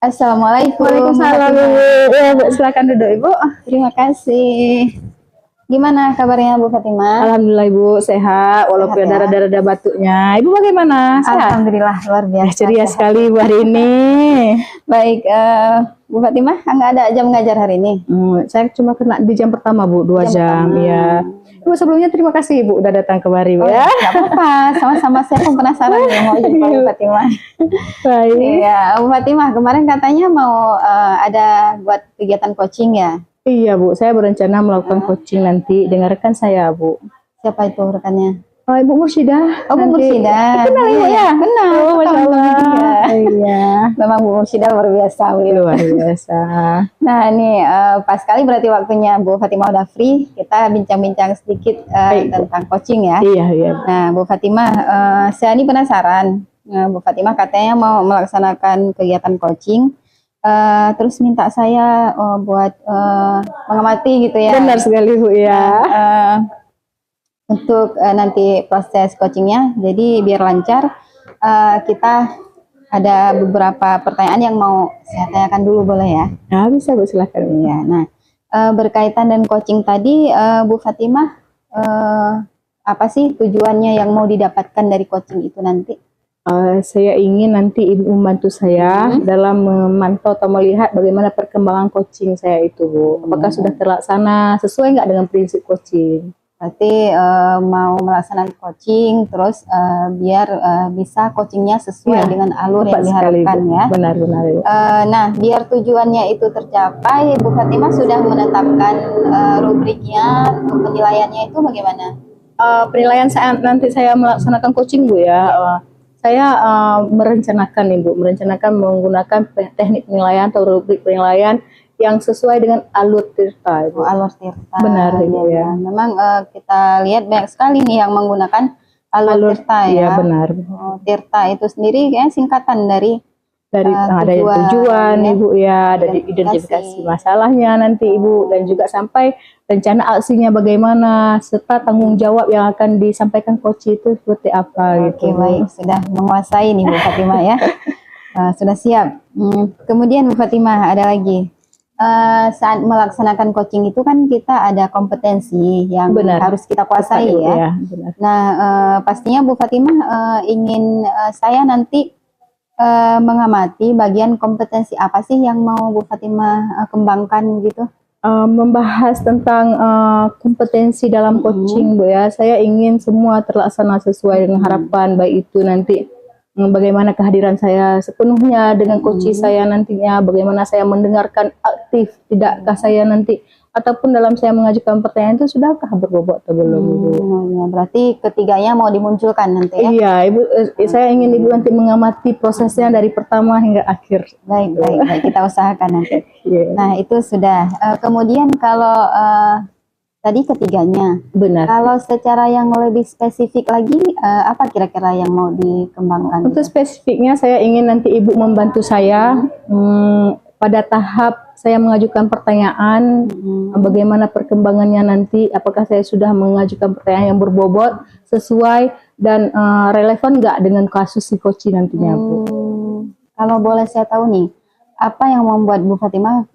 Assalamualaikum. Waalaikumsalam Ibu. Ya, Bu, silakan duduk Ibu. Terima kasih. Gimana kabarnya Bu Fatimah? Alhamdulillah Ibu sehat, walaupun Sehat ya? ada darah-darah batuknya. Ibu bagaimana? Sehat? Alhamdulillah luar biasa. Ceria sehat. sekali Ibu hari ini. Baik, Bu Fatimah, nggak ada jam ngajar hari ini? Saya cuma kena di jam pertama Bu, 2 jam. Ya. Ibu sebelumnya terima kasih Ibu udah datang kemari Bu ya. Nggak apa-apa, sama-sama saya pun penasaran nih mau jumpa Bu Fatimah. Baik. Iya, Bu Fatimah kemarin katanya mau ada buat kegiatan coaching ya? Iya Bu, saya berencana melakukan coaching nanti. Dengarkan saya Bu. Siapa itu rekannya? Oh, Ibu Mursyidah. Oh, Bu Mursyidah. Kenal Ibu ya? Kenal. Oh, Masya Allah. Iya. Memang Bu Mursyidah luar biasa. Luar biasa. Nah, ini pas sekali berarti waktunya Bu Fatimah udah free. Kita bincang-bincang sedikit tentang coaching ya. Iya, iya. Nah, Bu Fatimah, saya ini penasaran. Bu Fatimah katanya mau melaksanakan kegiatan coaching. Terus minta saya buat mengamati gitu ya. Benar sekali Bu ya. Untuk nanti proses coachingnya, jadi biar lancar, kita ada beberapa pertanyaan yang mau saya tanyakan dulu, boleh ya? Nah, bisa Bu, silahkan. Ya, nah berkaitan dan coaching tadi, Bu Fatimah, apa sih tujuannya yang mau didapatkan dari coaching itu nanti? Saya ingin nanti Ibu membantu saya dalam memantau atau melihat bagaimana perkembangan coaching saya itu Bu. Apakah sudah terlaksana sesuai nggak dengan prinsip coaching? Berarti mau melaksanakan coaching, terus biar bisa coachingnya sesuai dengan alur yang diharapkan ya. Benar-benar. Nah, biar tujuannya itu tercapai, Bu Fatimah sudah menetapkan rubriknya, penilaiannya itu bagaimana? Penilaian saat nanti saya melaksanakan coaching Bu ya. Saya merencanakan Ibu, menggunakan teknik penilaian atau rubrik penilaian yang sesuai dengan alur tirta. Oh, alur tirta. Benar ya. Memang kita lihat banyak sekali nih yang menggunakan alur tirta ya. Iya benar. Tirta itu sendiri kayaknya singkatan dari ada tujuan ya, Ibu ya, dari identifikasi masalahnya nanti Ibu, dan juga sampai rencana aksinya bagaimana, serta tanggung jawab yang akan disampaikan coach itu seperti apa gitu. Oke, baik, sudah menguasai nih Bu Fatimah ya. Sudah siap. Kemudian Bu Fatimah ada lagi. Saat melaksanakan coaching itu kan kita ada kompetensi yang harus kita kuasai ya. Benar. Nah, pastinya Bu Fatimah ingin saya nanti mengamati bagian kompetensi apa sih yang mau Bu Fatimah kembangkan gitu? Membahas tentang kompetensi dalam coaching Bu ya. Saya ingin semua terlaksana sesuai dengan harapan, baik itu nanti bagaimana kehadiran saya sepenuhnya dengan coach saya nantinya, bagaimana saya mendengarkan aktif, tidakkah saya nanti, ataupun dalam saya mengajukan pertanyaan itu sudahkah berbobot atau belum Ibu? Ya, berarti ketiganya mau dimunculkan nanti ya? Iya Ibu, saya ingin Ibu nanti mengamati prosesnya dari pertama hingga akhir. Baik, kita usahakan nanti. Nah itu sudah. Kemudian kalau tadi ketiganya. Benar. Kalau secara yang lebih spesifik lagi, apa kira-kira yang mau dikembangkan? Untuk spesifiknya saya ingin nanti Ibu membantu saya pada tahap saya mengajukan pertanyaan, bagaimana perkembangannya nanti, apakah saya sudah mengajukan pertanyaan yang berbobot, sesuai, dan relevan nggak dengan kasus si coaching nantinya Bu. Kalau boleh saya tahu nih, apa yang membuat Bu Fatimah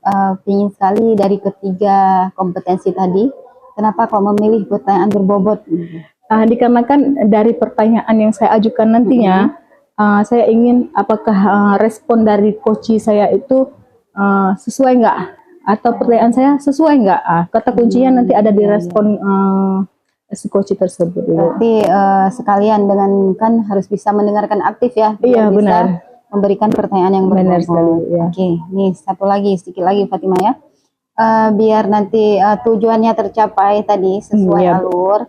ingin sekali dari ketiga kompetensi tadi, kenapa kok memilih pertanyaan berbobot? Dikarenakan dari pertanyaan yang saya ajukan nantinya, saya ingin apakah respon dari coach saya itu sesuai nggak, atau pertanyaan saya sesuai nggak. Kata kuncinya nanti ada di respon si coach tersebut. Berarti sekalian dengan kan harus bisa mendengarkan aktif ya. Iya benar. Memberikan pertanyaan yang berbobot. Ya. Oke, nih satu lagi, sedikit lagi Fatimah ya. Biar nanti tujuannya tercapai tadi sesuai alur.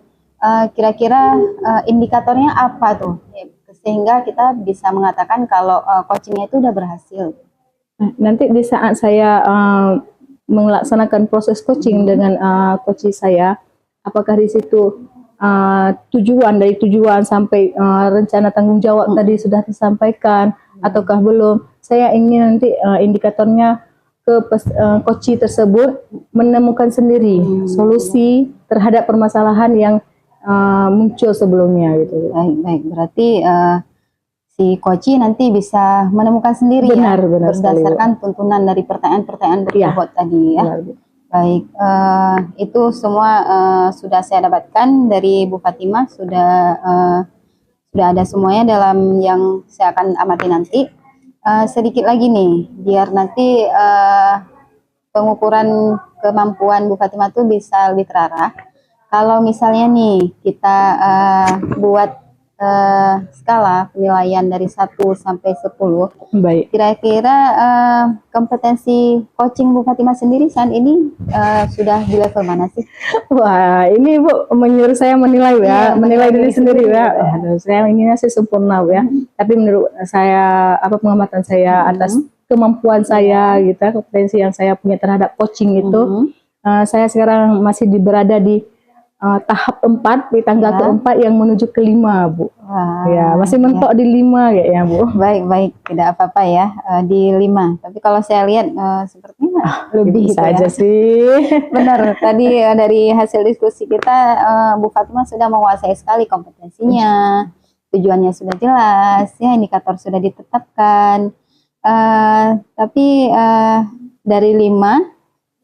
Kira-kira indikatornya apa tuh, sehingga kita bisa mengatakan kalau coachingnya itu udah berhasil? Nanti di saat saya melaksanakan proses coaching dengan coach saya, apakah di situ tujuan sampai rencana tanggung jawab tadi sudah disampaikan ataukah belum? Saya ingin nanti indikatornya ke coach tersebut menemukan sendiri solusi terhadap permasalahan yang muncul sebelumnya gitu. Baik, berarti si coach nanti bisa menemukan sendiri Benar, ya, benar sekali, berdasarkan tuntunan dari pertanyaan-pertanyaan berbobot tadi ya. Benar, Bu. Baik, itu semua sudah saya dapatkan dari Bu Fatimah, sudah ada semuanya dalam yang saya akan amati nanti. Sedikit lagi nih, biar nanti pengukuran kemampuan Bu Fatimah tuh bisa lebih terarah. Kalau misalnya nih kita buat skala penilaian dari 1 sampai 10, Baik. kira-kira kompetensi coaching Bu Fatimah sendiri saat ini sudah di level mana sih? Wah, ini Bu menyuruh saya menilai ya, Iya, menilai diri sendiri ya. ya. Aduh, saya inginnya sih sempurna Bu ya. Tapi menurut saya, pengamatan saya atas kemampuan saya gitu, kompetensi yang saya punya terhadap coaching itu, saya sekarang masih berada di tahap 4, di tangga keempat yang menuju ke 5, Bu. Wah, Ya, masih mentok di 5 kayaknya, Bu. baik, tidak apa-apa ya, di 5. Tapi kalau saya lihat sepertinya lebih gitu saja ya. sih. Benar, tadi dari hasil diskusi kita, Bu Fatimah sudah menguasai sekali kompetensinya, tujuannya sudah jelas, ya indikator sudah ditetapkan. Tapi dari 5,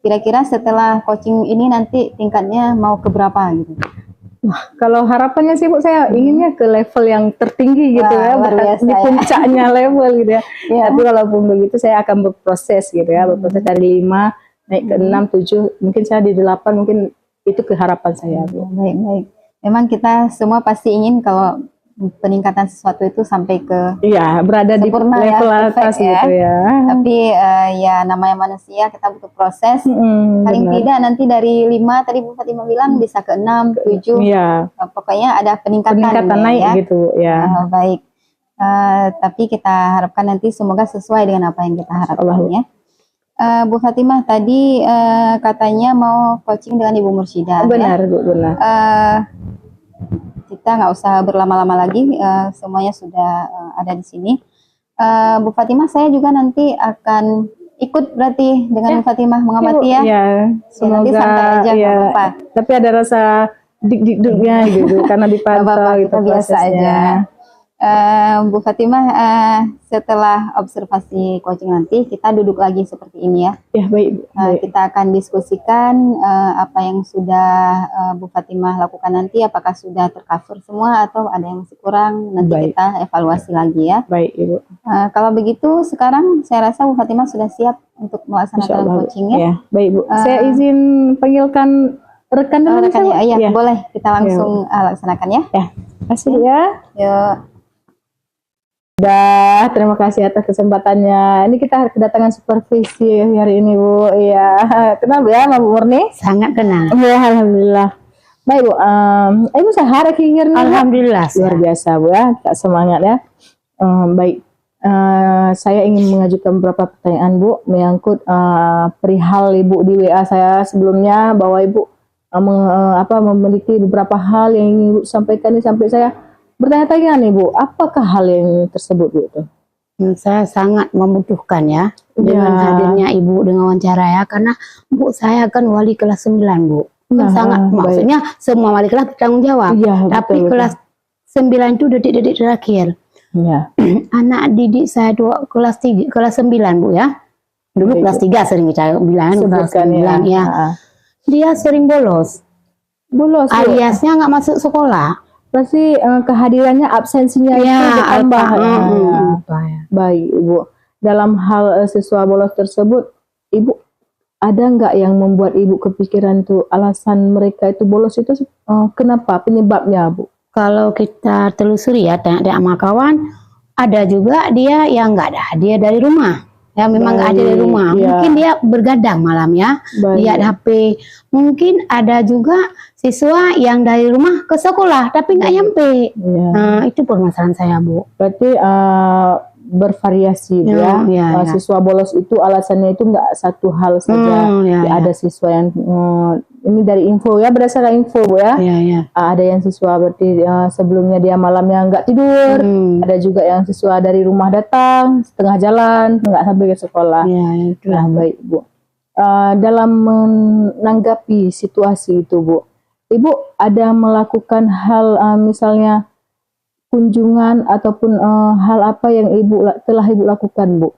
kira-kira setelah coaching ini nanti tingkatnya mau ke berapa gitu? Wah, kalau harapannya sih Bu, saya inginnya ke level yang tertinggi gitu. Wah, ya, luar biasa di ya. puncaknya level gitu ya. Iya. Tapi walaupun begitu saya akan berproses gitu ya, berproses dari 5 naik ke 6, 7, mungkin saya di 8, mungkin itu keharapan saya, Bu. Baik. Memang kita semua pasti ingin kalau peningkatan sesuatu itu sampai ke Iya, berada di sempurna level ya, atas perfect gitu ya. Tapi ya namanya manusia, kita butuh proses. Paling Benar. tidak nanti dari 5 tadi Bu Fatimah bilang bisa ke 6, 7. Iya, Pokoknya ada peningkatan naik ya. gitu ya. Baik. Tapi kita harapkan nanti semoga sesuai dengan apa yang kita harapkan ya. Bu Fatimah tadi katanya mau coaching dengan Ibu Mursyidah. Benar, ya? Bu, benar. Kita nggak usah berlama-lama lagi, semuanya sudah ada di sini. Bu Fatimah, saya juga nanti akan ikut berarti dengan Bu Fatimah mengamati ya. Iya, semoga nanti santai aja, ya. nggak apa-apa. Tapi ada rasa dik-diknya gitu karena dipantau gitu kita biasa prosesnya. aja. Bu Fatimah, setelah observasi coaching nanti kita duduk lagi seperti ini ya. Ya, baik. Kita akan diskusikan apa yang sudah Bu Fatimah lakukan nanti, apakah sudah tercover semua atau ada yang masih kurang, nanti kita evaluasi lagi ya. Baik, Ibu. Kalau begitu sekarang saya rasa Bu Fatimah sudah siap untuk melaksanakan coachingnya. Ya, baik Bu. Saya izin panggilkan rekan dulu. Iya, boleh kita langsung laksanakan ya. Ya, kasih ya. Yuk. Terima kasih atas kesempatannya. Ini kita kedatangan supervisi hari ini, Bu. Iya, kenal ya, Mbak Murni? Sangat kenal. Ya, alhamdulillah. Baik, Bu. Ibu sehat akhirnya. Alhamdulillah. Luar biasa, Bu ya. Tak semangat ya. Baik. Saya ingin mengajukan beberapa pertanyaan, Bu, menyangkut perihal Ibu di WA saya sebelumnya, bahwa Ibu memiliki beberapa hal yang ingin Ibu sampaikan sampai saya bertanya-tanya nih, Bu, apakah hal yang tersebut, Bu? Saya sangat membutuhkan ya dengan hadirnya Ibu dengan wawancara ya, karena Bu saya kan wali kelas 9, Bu. Maksudnya semua wali kelas bertanggung jawab. Tapi kelas 9 itu detik-detik terakhir. Ya. Anak didik saya kelas 9, Bu ya. Dulu kelas 3 sering kita bilang kelas 9 ya. Dia sering bolos. Aliasnya nggak masuk sekolah. Berarti kehadirannya, absensinya itu ditambah. Baik, Ibu. Dalam hal siswa bolos tersebut, Ibu ada nggak yang membuat Ibu kepikiran tuh alasan mereka itu bolos itu kenapa, penyebabnya, Bu? Kalau kita telusuri ya, tanya-tanya sama kawan, ada juga dia yang nggak ada, dia dari rumah. Ya memang nggak ada dari rumah, mungkin dia bergadang malam ya, lihat HP. Mungkin ada juga siswa yang dari rumah ke sekolah tapi nggak nyampe. Nah itu permasalahan saya, Bu. Berarti bervariasi ya. Siswa bolos itu alasannya itu nggak satu hal saja. Ada siswa yang ini dari info ya, berdasarkan info, Bu ya. Ada yang siswa berarti sebelumnya dia malamnya nggak tidur. Ada juga yang siswa dari rumah datang setengah jalan nggak sampai ke sekolah. Nah, baik, Bu. Dalam menanggapi situasi itu, Bu, Ibu ada melakukan hal misalnya kunjungan ataupun hal apa yang telah ibu lakukan, Bu?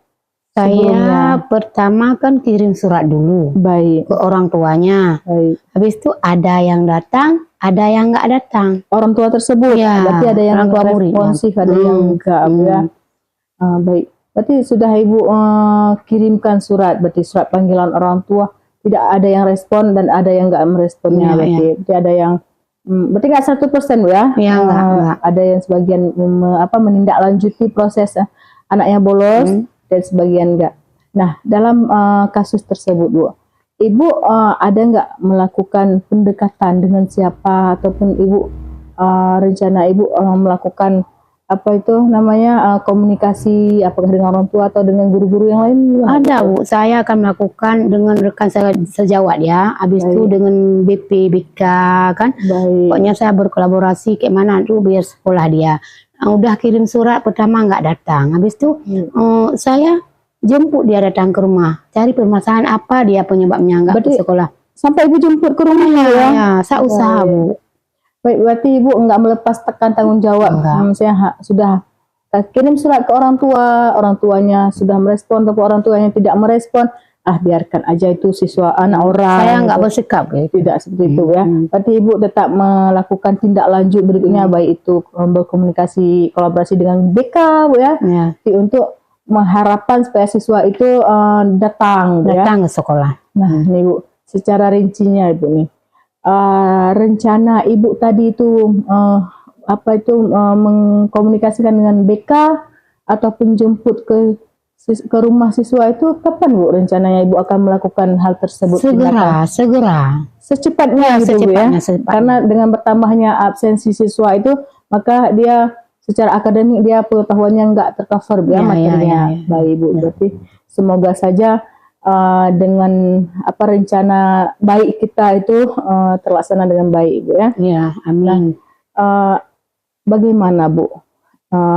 Saya pertama kan kirim surat dulu Baik. ke orang tuanya. Baik. Habis itu ada yang datang, ada yang nggak datang. Orang tua tersebut, Ya, berarti ada yang orang tua responsif, ada yang enggak, Bu, ya. Baik. Berarti sudah ibu kirimkan surat, berarti surat panggilan orang tua, tidak ada yang respon dan ada yang enggak meresponnya, berarti ada yang berarti nggak 100%, Bu, ya? Ya, enggak. Ada yang sebagian menindaklanjuti proses anaknya bolos dan sebagian enggak. Nah, dalam kasus tersebut, Bu, ibu ada nggak melakukan pendekatan dengan siapa ataupun ibu rencana ibu melakukan apa itu namanya komunikasi apakah dengan orang tua atau dengan guru-guru yang lain? Ada, Bu. Saya akan melakukan dengan rekan saya sejawat ya. Habis itu dengan BP, BK kan. Baik. Pokoknya saya berkolaborasi kayak mana tuh biar sekolah dia. Udah kirim surat pertama nggak datang. Habis itu saya jemput dia datang ke rumah. Cari permasalahan apa dia penyebabnya nggak ke sekolah. Sampai ibu jemput ke rumahnya ya? Ya, saya usaha, Bu. Baik, berarti ibu enggak melepas tekan tanggung jawab. Misalnya sudah kirim surat ke orang tua, orang tuanya sudah merespon, tapi orang tuanya tidak merespon, biarkan aja itu siswa anak orang. Saya enggak bersikap gitu. Tidak seperti itu, ya. Berarti ibu tetap melakukan tindak lanjut berikutnya, baik itu berkomunikasi, kolaborasi dengan BK, Bu, ya. Untuk mengharapkan supaya siswa itu datang ke sekolah. Nah, ini Bu, secara rincinya Ibu nih. Rencana ibu tadi itu mengkomunikasikan dengan BK ataupun jemput ke rumah siswa itu kapan, Bu, rencananya ibu akan melakukan hal tersebut? Segera secepatnya gitu, Bu, ya. Karena dengan bertambahnya absensi siswa itu, maka dia secara akademik dia pengetahuannya nggak tercover ya materinya. Baik, Bu, berarti semoga saja dengan rencana baik kita itu terlaksana dengan baik, Bu, ya. Ya, amin. Bagaimana, Bu,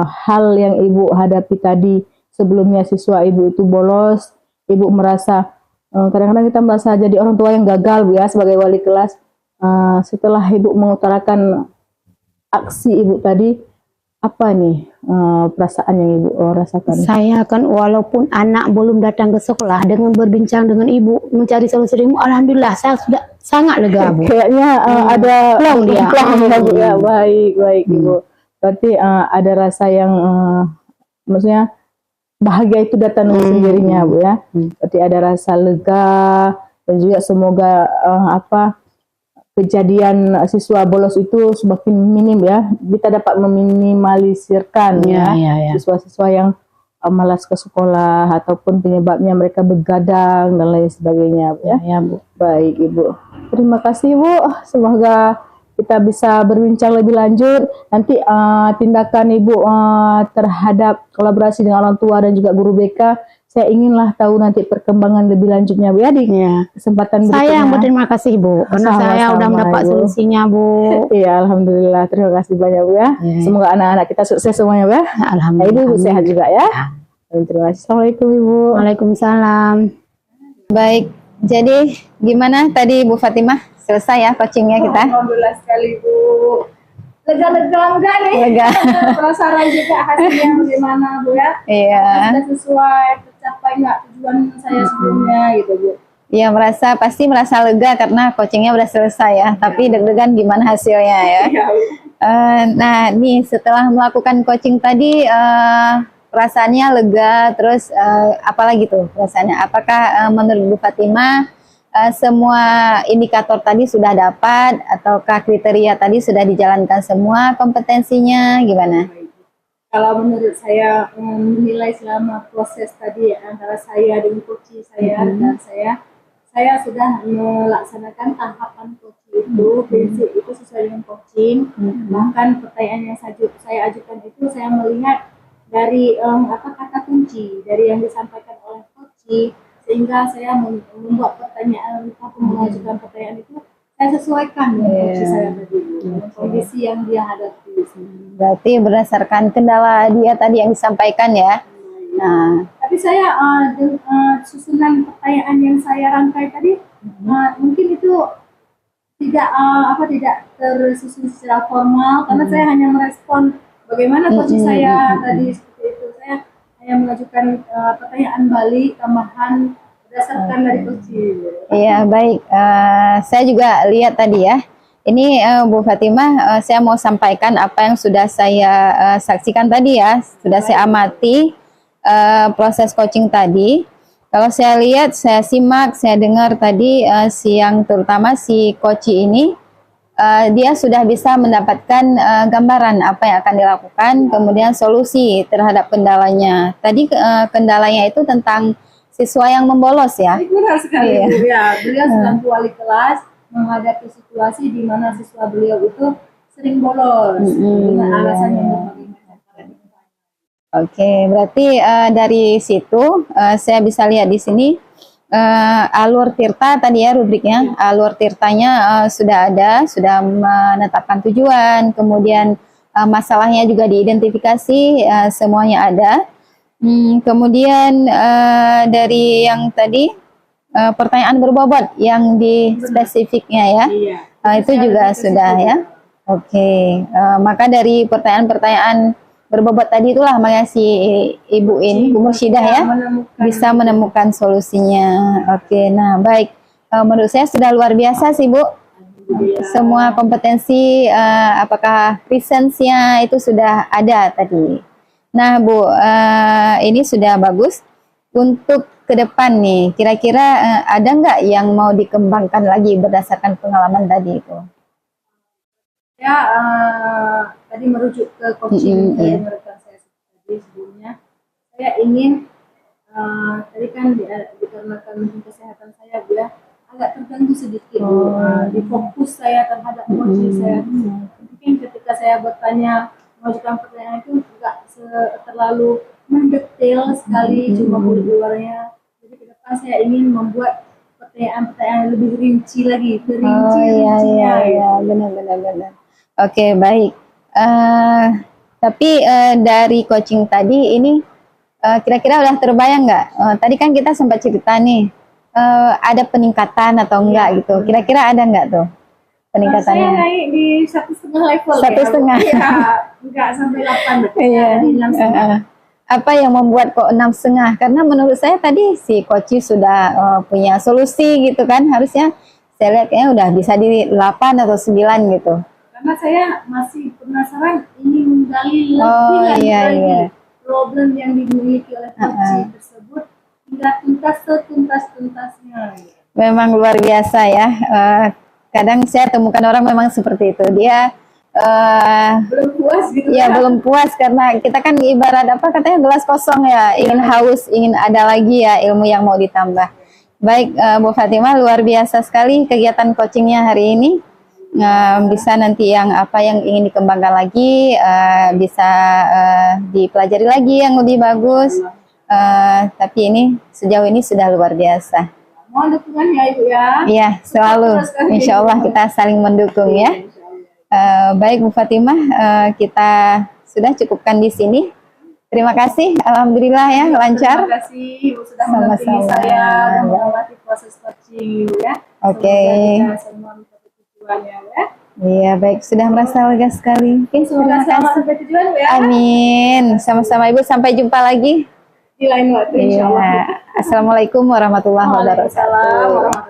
hal yang ibu hadapi tadi sebelumnya siswa ibu itu bolos, ibu merasa kadang-kadang kita merasa jadi orang tua yang gagal, Bu, ya, sebagai wali kelas. Setelah ibu mengutarakan aksi ibu tadi, apa nih perasaan yang ibu rasakan? Saya kan walaupun anak belum datang ke sekolah, dengan berbincang dengan ibu mencari solusi, alhamdulillah saya sudah sangat lega, Bu. Kayaknya ada plong dia. Bu, ya. Baik Ibu. Berarti ada rasa yang maksudnya bahagia itu datang dengan sendirinya, Bu, ya. Berarti ada rasa lega dan juga semoga kejadian siswa bolos itu semakin minim, ya. Kita dapat meminimalisirkan siswa-siswa yang malas ke sekolah ataupun penyebabnya mereka begadang dan lain sebagainya, Bu, ya. Bu. Baik, Ibu. Terima kasih, Bu. Semoga kita bisa berbincang lebih lanjut. Nanti tindakan Ibu terhadap kolaborasi dengan orang tua dan juga guru BK, saya inginlah tahu nanti perkembangan lebih lanjutnya, Bu, ya, di kesempatan berikutnya. Saya yang berterima kasih, Bu, karena saya sudah mendapat solusinya, Bu. Iya, alhamdulillah. Terima kasih banyak, Bu, ya. Semoga anak-anak kita sukses semuanya, Bu, ya. Alhamdulillah. Ibu sehat juga, ya. Terima kasih. Assalamualaikum, Ibu. Waalaikumsalam. Baik, jadi gimana tadi Bu Fatimah? Selesai ya coachingnya kita? Alhamdulillah sekali, Bu. Lega-lega enggak nih? Lega. Penasaran juga hasilnya bagaimana, Bu, ya? Iya. Sudah sesuai, tercapai nggak tujuan saya sebelumnya, gitu, Bu? Iya, pasti merasa lega karena coachingnya udah selesai ya. Tapi deg-degan gimana hasilnya, ya? Nah, nih setelah melakukan coaching tadi, perasaannya lega, terus apalagi tuh perasaannya? Apakah menurut Bu Fatimah semua indikator tadi sudah dapat, ataukah kriteria tadi sudah dijalankan semua kompetensinya, gimana? Kalau menurut saya menilai selama proses tadi antara saya dengan coach saya dan saya sudah melaksanakan tahapan coaching itu, prinsip itu sesuai dengan coaching. Bahkan pertanyaan yang saya ajukan itu saya melihat dari kata kunci dari yang disampaikan oleh coaching, sehingga saya membuat pertanyaan atau mengajukan pertanyaan itu saya sesuaikan dengan coaching saya tadi, dengan kondisi yang dia hadapi. Berarti berdasarkan kendala dia tadi yang disampaikan, ya. Nah, tapi saya susunan pertanyaan yang saya rangkai tadi mungkin itu tidak tersusun secara formal, karena saya hanya merespon bagaimana coach saya tadi seperti itu. Saya hanya mengajukan pertanyaan balik tambahan berdasarkan dari coach. Iya, baik. Saya juga lihat tadi ya. Ini Bu Fatimah, saya mau sampaikan apa yang sudah saya saksikan tadi ya, sudah saya amati proses coaching tadi. Kalau saya lihat, saya simak, saya dengar tadi siang terutama si coach ini, dia sudah bisa mendapatkan gambaran apa yang akan dilakukan, kemudian solusi terhadap kendalanya. Tadi kendalanya itu tentang siswa yang membolos ya. Benar sekali, Iya. Bu. Ya, beliau sedang wali kelas menghadapi situasi di mana siswa beliau itu sering bolos dengan alasan yang berbagai macam. Oke, berarti dari situ saya bisa lihat di sini alur tirta tadi ya rubriknya. Alur tirtanya sudah ada, sudah menetapkan tujuan, kemudian masalahnya juga diidentifikasi, semuanya ada. Kemudian dari yang tadi pertanyaan berbobot yang di spesifiknya ya, itu juga sudah ya. Oke, maka dari pertanyaan-pertanyaan berbobot tadi itulah makanya si ibu ini, Bu Mursyidah ya, bisa menemukan solusinya. Oke, nah baik, menurut saya sudah luar biasa sih Bu. Semua kompetensi, apakah presence-nya itu sudah ada tadi. Nah Bu, ini sudah bagus. Untuk ke depan nih, kira-kira ada nggak yang mau dikembangkan lagi berdasarkan pengalaman tadi itu? Ya, tadi merujuk ke coaching yang rekan saya tadi sebelumnya. Saya ingin tadi kan dikarenakan kesehatan saya ya agak terganggu sedikit di fokus saya terhadap coaching saya. Mungkin ketika saya bertanya mengajukan pertanyaan itu nggak terlalu mendetail sekali, cuma luarnya. Jadi ke depan saya ingin membuat pertanyaan-pertanyaan lebih rinci lagi, rincinya. Iya, benar. Oke, baik. Tapi dari coaching tadi ini kira-kira udah terbayang nggak? Tadi kan kita sempat cerita nih, ada peningkatan atau enggak gitu. Kira-kira ada nggak tuh peningkatannya? Saya naik di 1,5 level. 1,5. Ya, enggak sampai 8. Iya. Di 6,5. Apa yang membuat kok 6,5? Karena menurut saya tadi si coach sudah punya solusi gitu kan, harusnya saya lihat kayaknya udah bisa di 8 atau 9 gitu. Karena saya masih penasaran ingin menggali lebih lagi problem yang dimiliki oleh coach tersebut hingga tuntas-tuntasnya. Memang luar biasa ya. Kadang saya temukan orang memang seperti itu. Dia belum puas gitu ya, belum puas karena kita kan ibarat apa katanya gelas kosong ya, ingin haus, ingin ada lagi ya ilmu yang mau ditambah. Baik, Bu Fatimah, luar biasa sekali kegiatan coachingnya hari ini. Bisa nanti yang apa yang ingin dikembangkan lagi, bisa dipelajari lagi yang lebih bagus. Tapi ini sejauh ini sudah luar biasa. Mohon dukungannya Ibu ya. Iya, selalu. Insya Allah kita saling mendukung ya. Baik Bu Fatimah, kita sudah cukupkan di sini. Terima kasih, alhamdulillah ya lancar. Terima kasih Ibu sudah mendampingi saya melewati proses coaching ya. Oke. Semua mencapai tujuannya ya. Iya, baik, sudah merasa lega sekali. Oke, terima Selamat kasih. sampai tujuan Bu ya. Amin. Sama-sama Ibu, sampai jumpa lagi. Di lain waktu insya Allah. Assalamualaikum warahmatullahi wabarakatuh. Waalaikumsalam warahmatullahi wabarakatuh.